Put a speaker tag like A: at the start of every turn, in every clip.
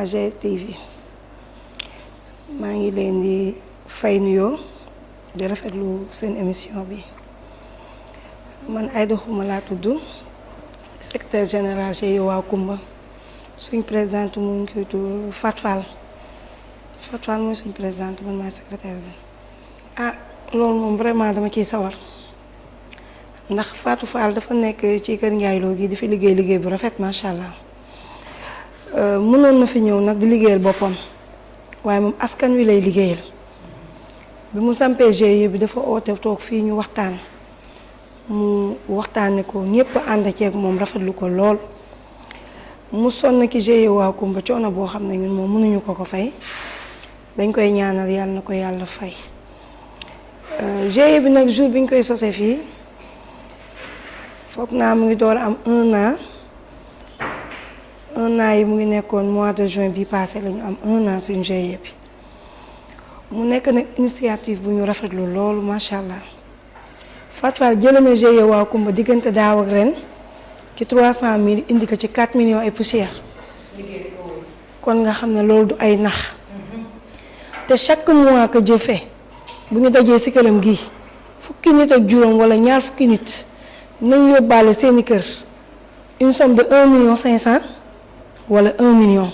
A: waa GTV maa ngi leen di fay nuyoo di rafetlu seen émission bi man Aïda Khouma laa tudd secrétaire général GIE Waa Kumba suñ présidente mu ngi koy tudd Fatou Fall mooy suñ présidente man maay secrétaire bi. Loolu moom vraiment dama ciy sawar ndax Fatou Fall dafa nekk ci kër Ndiaye Lo gi di fi liggéey bu rafet macha allah mënoon na fi ñëw nag di liggéeyal boppam waaye moom askan wi lay liggéeyal bi mu sampee GIE bi dafa oote toog fii ñu waxtaan mu waxtaane ko ñëpp ànd ceeg moom rafetlu ko lool mu sonn ki GIE Waa Kumba coono boo xam ne ñun moom mënuñu ko fay dañ koy ñaanal yàlla na ko yàlla fay. GIE bi nag jour bi ñu koy sosee fii foog naa mu ngi door am 1 an yi mu ngi nekkoon mois de juin bi passé la ñu am 1 an suñu GIE bi mu nekk nag initiative bu ñu rafetlu loolu macha allah Fatou Fall jëlee na GIE Waa Kumba diggante daaw ak ren ci 300 000 indi ko ci 4 millions et poussière kon nga xam ne loolu du ay nax te chaque mois que Dieu fait bu ñu dajee ci këram gi fukki nit ak juróom wala ñaar fukki nit nañ yóbbaale seeni kër une somme de 1,5 million wala 1 million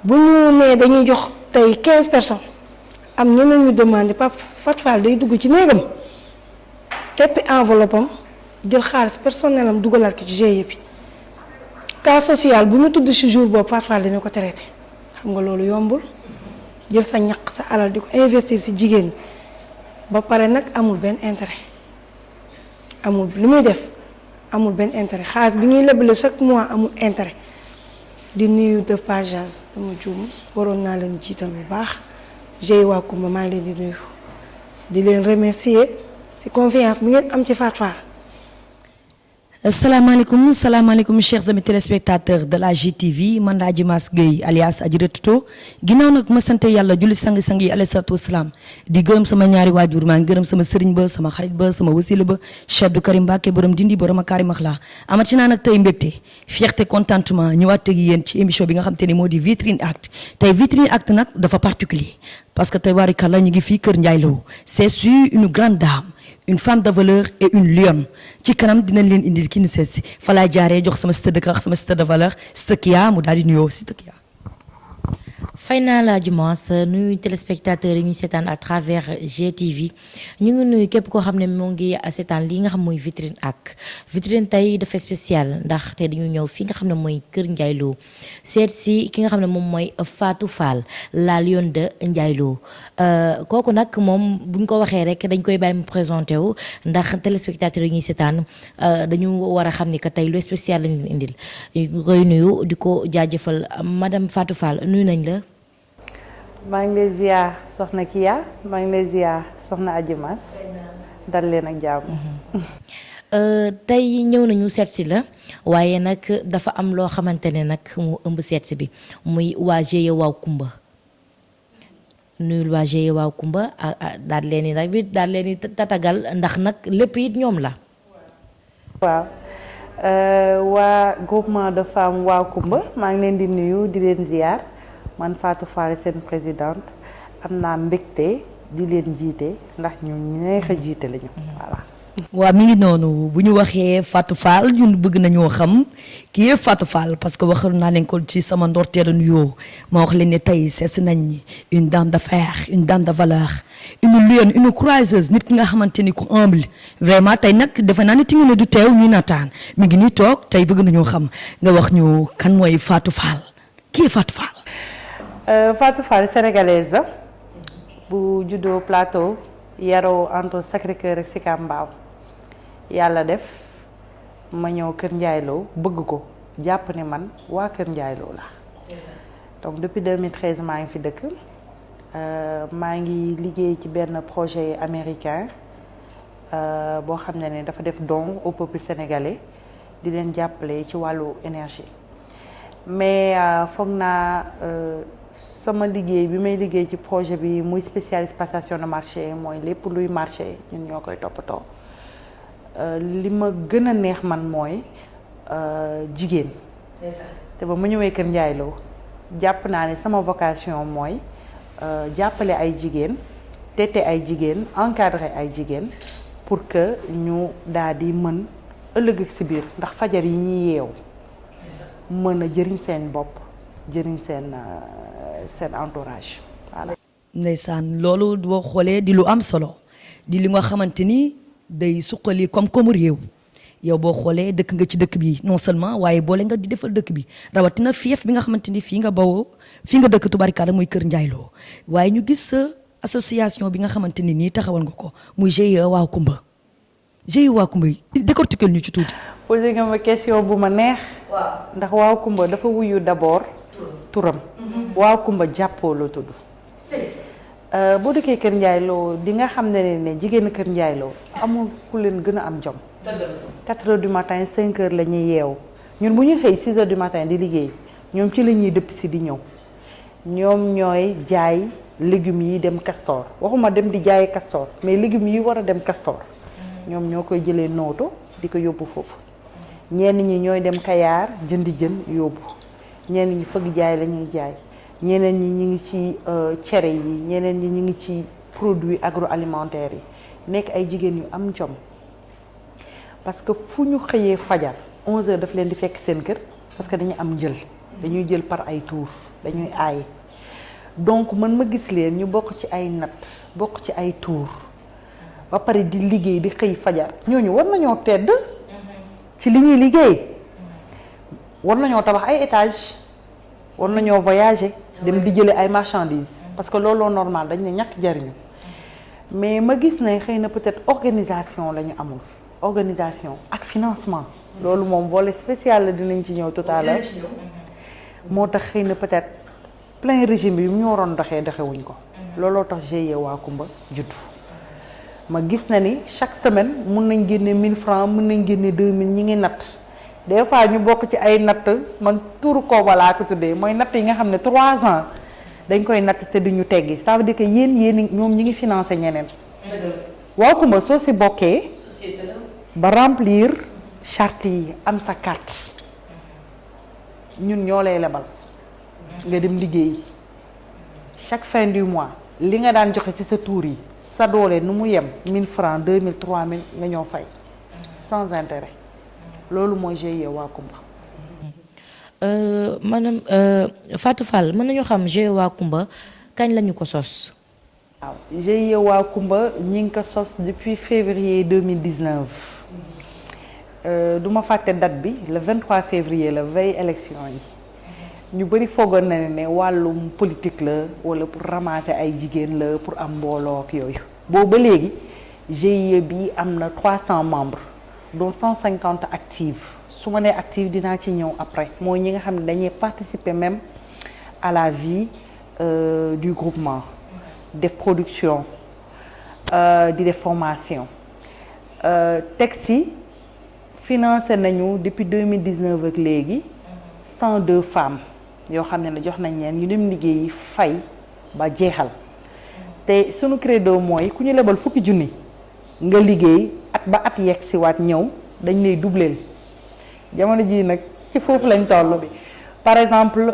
A: bu ñu nee dañuy jox tey 15 personnes am ñeneen ñu demandé Pape Fatou Fall day dugg ci néegam teppi enveloppe am jël xaalis personnel am dugalaat ko ci GIE bi cas social bu ñu tudd ci jour boobu Fatou Fall dina ko traité xam nga loolu yombul. jël sa ñaq sa alal di ko investir ci jigéen ba pare nag amul benn intérêt amul li muy def amul benn intérêt xaalis bi ñuy lebale chaque mois amul intérêt di nuyu de pageage dama juum waroon naa leen jiital bu baax GIE Waa Kumba maa ngi leen di nuyu di leen remercier ci confiance bi ngeen am ci Fatou Fall.
B: salaamaaleykum chers amis téléspectateurs de la GTV man la Adji Mass Gueye alias Adji Retoto ginnaaw nag ma sant yàlla julli sang-sang yi alayhi salaatu wasalaam di gërëm sama ñaari waajur maa ngi gërëm sama sëriñ ba sama xarit ba sama wasila ba Cheikh Abdou Karim Mbacké borom dindi borom akaari maxlaa amati naa nag tey mbégte fierté contentement ñëwaat ak yéen ci émission bi nga xam te ne moo di Vitrine Actu tey Vitrine Actu nag dafa particulier parce que tey barikàlla ñu ngi fii kër Ndiaye Lo c'est sur une grande dame une femme de valeur et une lionne ci kanam dinañ leen indil ki ñu seet si fa laay jaaree jox sama cité de cœur sama cité de valeur cité Kia mu daal di nuyoo cité Kia.
C: fay naa la Adji Mass nuyu téléspectateurs yi ñuy seetaan à travers GTV ñu ngi nuyu képp koo xam ne moo ngi seetaan lii nga xam mooy Vitrine Actu Vitrine tey dafa spécial ndax te dañu ñëw fi nga xam ne mooy kër Ndiaye Lo seet si ki nga xam ne moom mooy Fatou Fall la lionne de Ndiaye Lo kooku nag moom buñ ko waxee rek dañ koy bàyyi mu présenté wu ndax téléspectateurs yi ñuy seetaan dañu war a xam ni que tey lu spécial lañu indil ñu koy nuyu di ko jaajëfal madame Fatou Fall nuyu nañ la.
D: maa ngi lay ziar soxna Kia maa ngi lay ziar soxna Adji Mass dal leen ak jàmm.
C: tey ñëw nañu seet si la waaye nag dafa am loo xamante ne nag mu ëmb seet si bi muy waa GIE Waa Kumba nuyul waa GIE Waa Kumba daal leen di nag bi daal leen di tatagal ndax nag lépp it ñoom la.
D: waaw waa groupement de femmes Waa Kumba maa ngi leen di nuyu di leen ziar. man Fatou Fall seen présidente am naa mbégte di leen jiite ndax ñu neex a jiite lañu voilà.
B: waaw mi ngi noonu bu ñu waxee Fatou Fall ñun bëgg nañoo xam kii yëpp Fatou Fall parce que waxal naa leen ko ci sama ndorteelu nuyoo ma wax leen ne tey sees nañ une dame d'affaires une dame de valeur une lionne une courageuse nit ki nga xamante ni ku humble vraiment tey nag defe naa ne ti nga ne du teew ñuy nataan mi ngi nii toog tey bëgg nañoo xam nga wax ñu kan mooy Fatou Fall kii Fatou Fall.
D: Fatou Fall sénégalaise la bu juddoo Plateau yaroo entre Sacré-Cœur ak Sicap Mbao yàlla def ma ñëw Kër Ndiaye Lo bëgg ko jàpp ne man waa Kër Ndiaye Lo la donc depuis 2013 maa ngi fi dëkk maa ngi liggéey ci benn projet américain boo xam ne dafa def don au peuple sénégalais di leen jàppale ci wàllu énergie mais foog naa sama liggéey bi may liggéey ci projet bi muy spécialiste passation de marché mooy lépp luy marché ñun ñoo koy toppatoo li ma gën a neex man mooy jigéen te ba ma ñëwee Kër Ndiaye Lo jàpp naa ne sama vocation mooy jàppale ay jigéen tete ay jigéen encadrer ay jigéen pour que ñu daal di mën ëllëg ci biir ndax fajar yi ñuy yeew mën a jëriñ seen bopp jëriñ seen entourage voilà.
B: ndeysaan loolu boo xoolee di lu am solo di li nga xamante ni day suqali comme réew yow boo xoolee dëkk nga ci dëkk bi non seulement waaye boole nga di defal dëkk bi rawatina fief bi nga xamante ni fii nga bawoo fii nga dëkk tubarikala muy Kër Ndiaye Lo waaye ñu gis sa association bi nga xamante ni nii taxawal nga ko muy GIE Waa Kumba GIE Waa Kumba décortiquer ñu ci tuuti.
D: posé nga ma question bu ma neex. waaw ndax Waa Kumba dafa wuyu d'abord turam. Waa Kumba jàppoo la tudd. boo dëkkee Kër Ndiaye Lo di nga xam ne jigéen Kër Ndiaye Lo amul ku leen gën a am jom. 4 heures du matin 5 heures la ñuy yeewu ñun bu ñu xëy 6 heures du matin di liggéey ñoom ci la ñuy dëpp si di ñëw ñoom ñooy jaay légumes yi dem Castor waxuma dem di jaayi Castor mais légumes yi war a dem Castor ñoom ñoo koy jëlee nooto di ko yóbbu foofu ñenn ñi ñooy dem Kayaar jëndi jën yóbbu ñenn ñi fëgg jaay la ñuy jaay ñeneen ñi ñu ngi ci cere yi ñeneen ñi ñu ngi ci produits agroalimentaires yi nekk ay jigéen yu am jom parce que fu ñu xëyee fajar 11h daf leen di fekk seen kër parce que dañu am jël dañuy jël par ay tour dañuy aaye donc man ma gis leen ñu bokk ci ay natt bokk ci ay tour ba pare di liggéey di xëy fajar ñooñu war nañoo tedd ci li ñuy liggéey war nañoo tabax ay étage war nañoo voyager dem di jële ay marchandises parce que looloo normal dañ ne ñàkk jariñu mais ma gis ne xëy na peut-être organisation la ñu amul organisation ak financement loolu moom volet spécial la dinañ ci ñëw tout à l'heure moo tax xëy na peut-être plein régime bi ñu waroon doxewuñ ko looloo tax GIE Waa Kumba juddu ma gis na ni chaque semaine mun nañ génne 1000 francs mun nañ génne 2000 ñi ngi natt des fois ñu bokk ci ay natt man tuuru kooba laa ko tuddee mooy natt yi nga xam ne 3 ans dañ koy natt te duñu teggi ça veut dire que yéen ñoom ñi ngi financé ñeneen Waa Kumba soo si bokkee ba remplir charte yi am sa carte ñun ñoo lay lebal nga dem liggéey chaque fin du mois li nga daan joxe ci sa tour yi sa doole nu mu yem 1000 francs 2000 3000 nga ñoo fay sans intérêt loolu mooy GIE Waa Kumba.
C: madame Fatou Fall mën nañu xam GIE Waa Kumba kañ lañu ko sos.
D: waaw GIE Waa Kumba ñi ngi ko sos depuis février 2019 du ma fàtte date bi le 23 février la veille élection yi ñu bëri foogoon na ne wàllum politique la wala pour ramasser ay jigéen la pour am mbooloo ak yooyu boobu ba léegi GIE bi am na 300 membres dont 150 actives su ma nee active dinaa ci ñëw après mooy ñi nga xam ne dañuy participer même à la vie du groupement def production di def formation teg ci financé nañu depuis 2019 ak léegi 102 femmes yoo xam ne la jox nañ leen ñu dem liggéeyi fay ba jeexal te sunu credo mooy ku ñu lebal fukki junni nga liggéey at ba at yegg si waat ñëw dañ lay doubleel jamono ji nag ci foofu lañ toll bi par exemple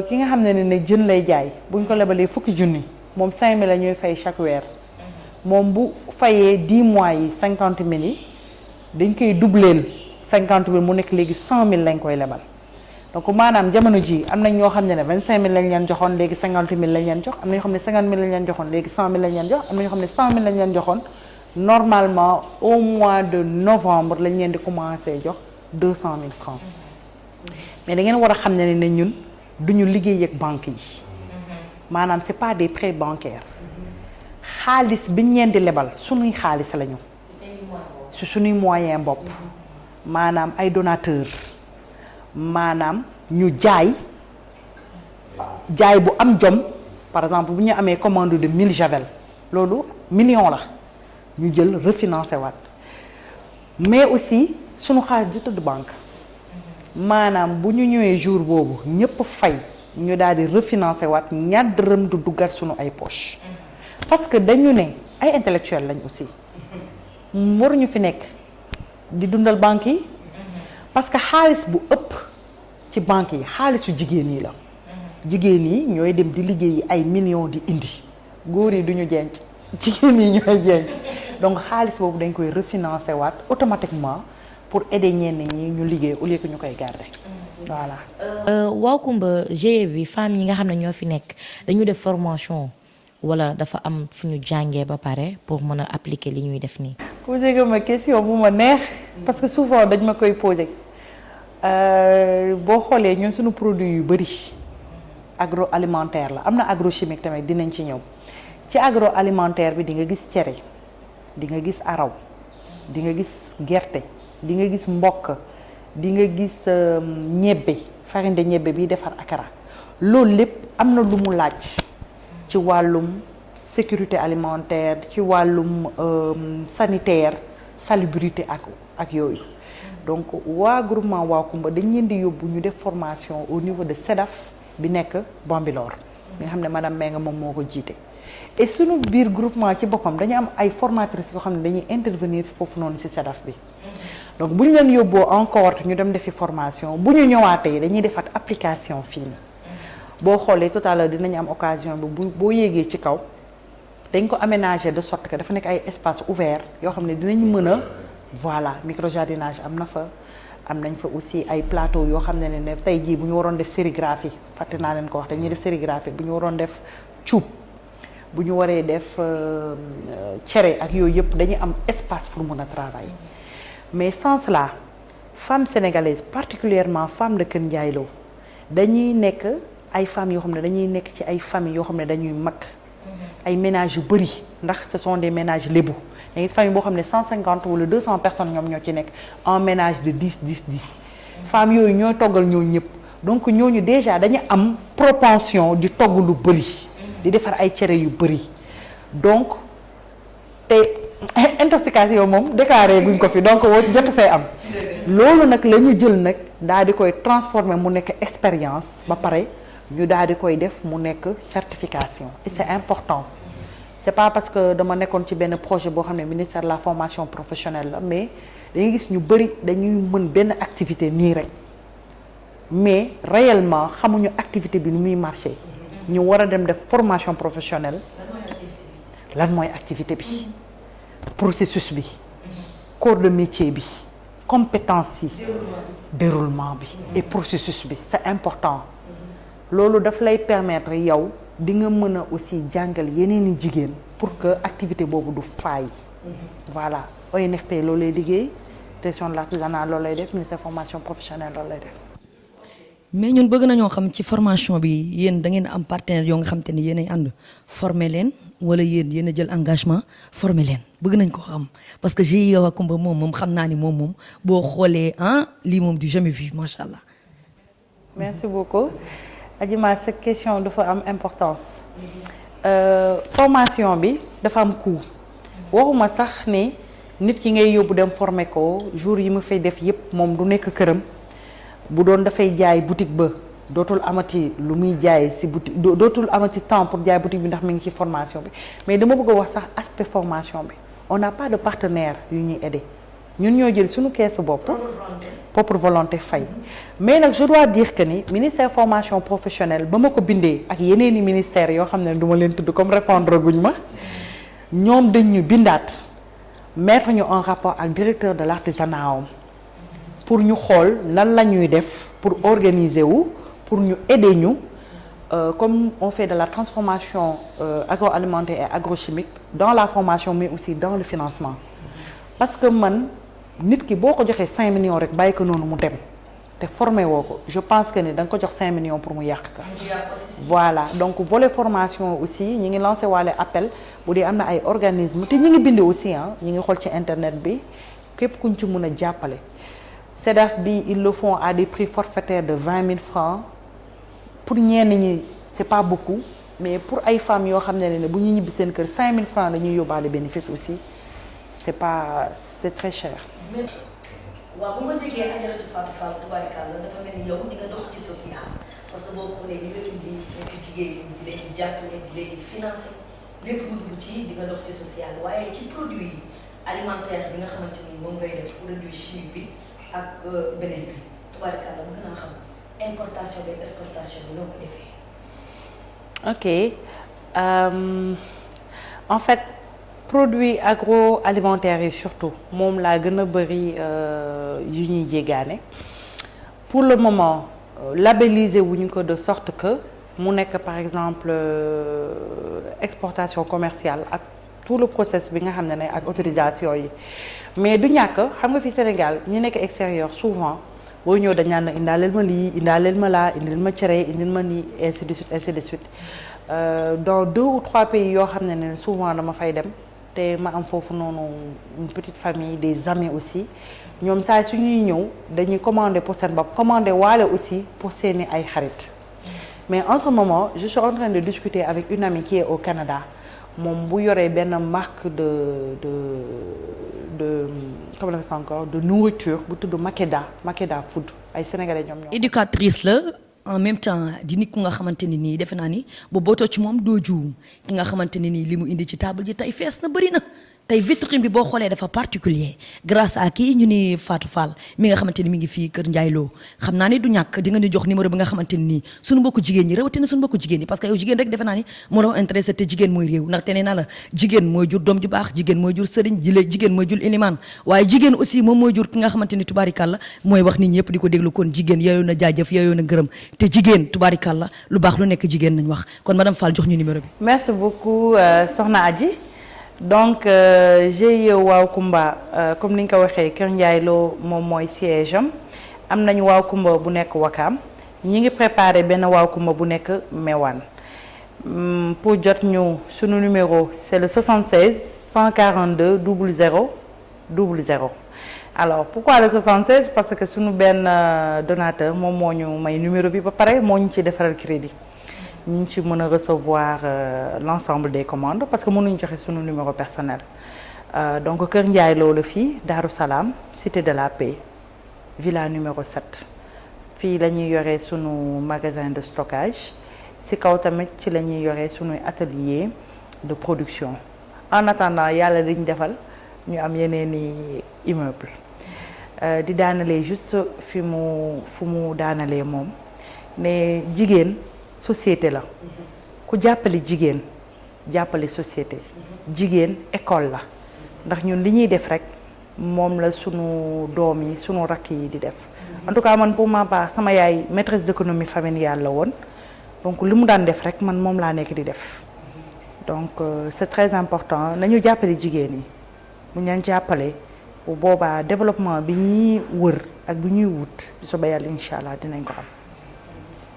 D: ki nga xam ne jën lay jaay buñ ko lebalee fukki junni moom 5000 la ñuy fay chaque weer moom bu fayee 10 mois yi 50 000 yi dañ koy doubleel 50 000 mu nekk léegi 100 000 lañ koy lebal donc maanaam jamono ji am nañ ñoo xam ne 25 000 lañ leen joxoon léegi 50 000 lañ leen jox am na ñoo xam ne 50 000 lañ leen joxoon léegi 100 000 lañ leen jox am na ñoo xam ne 100 000 lañ leen joxoon normalement au mois de novembre lañ leen di commencer jox 200 000 francs mais da ngeen war a xam ne ñun duñu liggéey ak banque yi maanaam c'est pas des prêts bancaires xaalis biñ leen di lebal suñuy xaalis lañu su suñuy moyen bopp maanaam ay donateurs maanaam ñu jaay bu am jom par exemple bu ñu amee commande de 1000 javel loolu million la ñu jël refinancer waat mais aussi suñu xaalis di tëdd banque maanaam bu ñu ñëwee jour boobu ñëpp fay ñu daal di refinancer waat ñaar dërëm du duggaat suñu ay poche parce que dañu ne ay intellectuels lañ aussi waruñu fi nekk di dundal banque yi parce que xaalis bu ëpp ci banque yi xaalisu jigéen yi la jigéen yi ñooy dem di liggéeyi ay millions di indi góor yi duñu jenc jigéen yi ñooy jenc donc xaalis boobu dañ koy refinancer waat automatiquement pour aider ñenn ñi ñu liggéey au lieu que ñu koy garder voilà.
C: waaw Coumba GIE bi femmes yi nga xam ne ñoo fi nekk dañu def formation wala dafa am fu ñu jàngee ba pare pour mën a appliquer li ñuy def nii.
D: posé nga ma question bu ma neex parce que souvent dañ ma koy posé boo xoolee ñun suñu produit yu bëri agroalimentaire la am na agrochimique tamit dinañ ci ñëw ci agroalimentaire bi di nga gis cere di nga gis araw di nga gis gerte di nga gis mbokk di nga gis ñebbe farine de ñebbe bi defar akara loolu lépp am na lu mu laaj ci wàllum sécurité alimentaire ci wàllum sanitaire salubrité ak yooyu donc waa groupement waa Coumba dañ leen di yóbbu ñu def formation au niveau de SEDAF bi nekk Bambilor mi nga xam ne madame Mbengue moom moo ko jiite et sunu biir groupement ci boppam dañu am ay formatrices yoo xam ne dañuy intervenir foofu noonu ci SEDAF bi donc bu ñu leen yóbboo encore ñu dem defi formation bu ñu ñëwaatee dañuy defaat application fii nii boo xoolee tout à l'heure dinañu am occasion bi boo yéegee ci kaw dañ ko aménager de sorte que dafa nekk ay espace ouvert yoo xam ne dinañ mën a voilà microjardinage am na fa am nañ fa aussi ay plateau yoo xam ne tey jii bu ñu waroon def sérigraphie fàtte naa leen ko wax dañuy def sérigraphie bu ñu waroon def cuub bu ñu waree def cere ak yooyu yëpp dañuy am espace pour mën a travailler mais sans cela femmes sénégalaises particulièrement femmes de Kër Ndiaye Lo dañuy nekk ay femmes yoo xam ne dañuy nekk ci ay familles yoo xam ne dañuy mag ay ménages yu bëri ndax ce sont des ménages lébu da ngay famille boo xam ne 150 wala 200 personnes ñoom ñoo ci nekk en ménage de 10 femmes yooyu ñooy toggal ñooñu ñëpp donc ñooñu déjà dañu am propension di togg lu bëri di defar ay cere yu bëri donc te intoxication moom déclaré guñ ko fi donc jotu fee am loolu nag la ñu jël nag daal di koy transformer mu nekk expérience ba pare ñu daal di koy def mu nekk certification et c'est important c'est pas parce que dama nekkoon ci benn projet boo xam ne ministère de la formation professionnelle la mais dañuy gis ñu bëri dañuy mën benn activité nii rek mais réellement xamuñu activité bi nu muy marché ñu war a dem def formation professionnelle lan mooy activité bi processus bi corps de métier bi compétence yi déroulement bi et processus bi c'est important loolu daf lay permettre yow di nga mën a aussi jàngal yeneen i jigéen pour que activité boobu du faay voilà ONFP loolu lay liggéey direction de l'artisanat loolu lay def ministère formation professionnelle loolu lay def.
B: mais ñun bëgg nañoo xam ci formation bi yéen da ngeen am partenaire yoo nga xam te ne yéen ay ànd former leen wala yéen a jël engagement former leen bëgg nañ ko xam parce que GIE waa Coumba moom xam naa ni moom boo xoolee lii moom du jamais vu macha allah.
D: merci beaucoup. Adjima sa question dafa am importance formation bi dafa am coût waxuma sax ni nit ki ngay yóbbu dem former ko jour yi mu fay def yépp moom du nekk këram bu doon dafay jaay boutique ba dootul amati lu muy jaay ci boutique dootul amati temps pour jaay boutique bi ndax mi ngi ci formation bi mais dama bëgg a wax sax aspect formation bi on n'a pas de partenaire yu ñuy aider ñun ñoo jël suñu keesu bopp propre volonté fay mais nag je dois dire que ni ministère formation professionnelle ba ma ko bindee ak yeneen i ministères yoo xam ne du ma leen tudd comme répondre guñ ma ñoom dañ ñu bindaat mettre ñu en rapport ak directeur de l'artisanat pour ñu xool nan la ñuy def pour organiser wu pour ñu aider ñu comme on fait de la transformation agroalimentaire et agrochimique dans la formation mais aussi dans le financement parce que man nit ki boo ko joxee 5 millions rek bàyyi ko noonu mu dem te formé woo ko je pense que ni da nga ko jox 5 millions pour mu yàq ka voilà donc volet formation aussi ñi ngi lancé waale appel bu dee am na ay organisme te ñi ngi bind aussi ñi ngi xool ci internet bi képp kuñ ci mën a jàppale SEDAF bi ils le font à des prix forfaitaires de 20 000 francs pour ñenn ñi c'est pas beaucoup mais pour ay femmes yoo xam ne bu ñu ñibbi seen kër 5 000 francs dañuy yóbbaale bénéfice aussi c'est très cher.
B: waaw bu ma déggee Adjaratou Fatou Fall tubaarikàlla dafa mel ni yow di nga dox ci social parce que boo xoolee li nga indi nekk jigéen ñi di leen di jàppale di leen di financer lépp lu dugg ci di nga dox ci social waaye ci produit alimentaire bi nga xamante ni moom ngay def produit chimique bi ak beneen bi tubaarikàlla mën naa xam importation bi exportation bi noo ko defee.
D: ok en fait produits agroalimentaires yi surtout moom laa gën a bëri yu ñuy jéggaane pour le moment labellisé wuñu ko de sorte que mu nekk par exemple exportation commerciale ak tout le process bi nga xam ne ak autorisation yi mais du ñàkk xam nga fi Sénégal ñi nekk extérieur souvent boo ñëw dañ naan indaaleel ma lii indaaleel ma laa indil ma cere indil ma nii ainsi de suite dans 2 ou 3 pays yoo xam ne souvent dama fay dem te ma am foofu noonu une petite famille des amis aussi ñoom saa su ñuy ñëw dañuy commander pour seen bopp commander waale aussi pour seeni ay xarit mais en ce moment je suis en train de discuter avec une amie qui est au Canada moom bu yoree benn marque de comment on appelle ça encore de nourriture bu tudd Makeda Food ay sénégalais ñoom ñoo.
B: éducatrice la en même temps di nit ku nga xamante ne nii defe naa ni bu bootoo ci moom doo juum ki nga xamante ne nii li mu indi ci table ji tey fees na bëri na. tey vitrine bi boo xoolee dafa particulier grâce à kii ñu ni Fatou Fall mi nga xamante ni mi ngi fii Kër Ndiaye Lo xam naa ni du ñàkk di nga ñu jox numéro bi nga xamante ni nii suñu mbokku jigéen ñi rawatina suñu mbokku jigéen ñi parce que yow jigéen rek defe naa ni moo la intéressé te jigéen mooy réew ndaxte nee naa la jigéen mooy jur doom ju baax jigéen mooy jur sëriñ jigéen mooy jur ilimaan waaye jigéen aussi moom mooy jur ki nga xamante ni tubaarikàlla mooy wax nit ñëpp di ko déglu kon jigéen yooyu na jaajëf yooyu na gërëm te jigéen tubaarikàlla lu baax lu nekk jigéen nañ wax kon madame Fall jox ñu numéro bi.
D: Merci beaucoup soxna Adji. Donc GIE Waaw Kumba comme ni nga ko waxee Kër Ndiaye Lo moom mooy siège am nañu Waaw Kumba bu nekk Wakaam ñi ngi préparé benn Waaw Kumba bu nekk Mewane pour jot ñu sunu numéro c'est le 76 142 00 00 alors pourquoi le 76 parce que sunu benn donateur moom moo ñu may numéro bi ba pare moo ñu ci defaral crédit ñu ci mën a recevoir l'ensemble des commandes parce que mënuñ joxe sunu numéro personnel donc Kër Ndiaye Lo la fii Darou Salam cité de la Paix villa numéro 7 fii la ñuy yoree sunu magasin de stockage ci kaw tamit ci la ñuy yoree sunuy atelier de production en attendant yàlla liñ defal ñu am yeneeni immeuble di daanalee juste fu mu daanalee moom ne jigéen société la ku jàppale jigéen jàppale société jigéen école la ndax ñun li ñuy def rek moom la sunu doom yi sunu rakk yi di def en tout cas man pour ma part sama yaay maîtresse d'économie familiale la woon donc li mu daan def rek man moom laa nekk di def donc c'est très important nañu jàppale jigéen yi bu ñu leen jàppale bu boobaa développement bi ñuy wër ak bi ñuy wut bi soobee yàlla incha allah dinañ ko am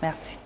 D: merci.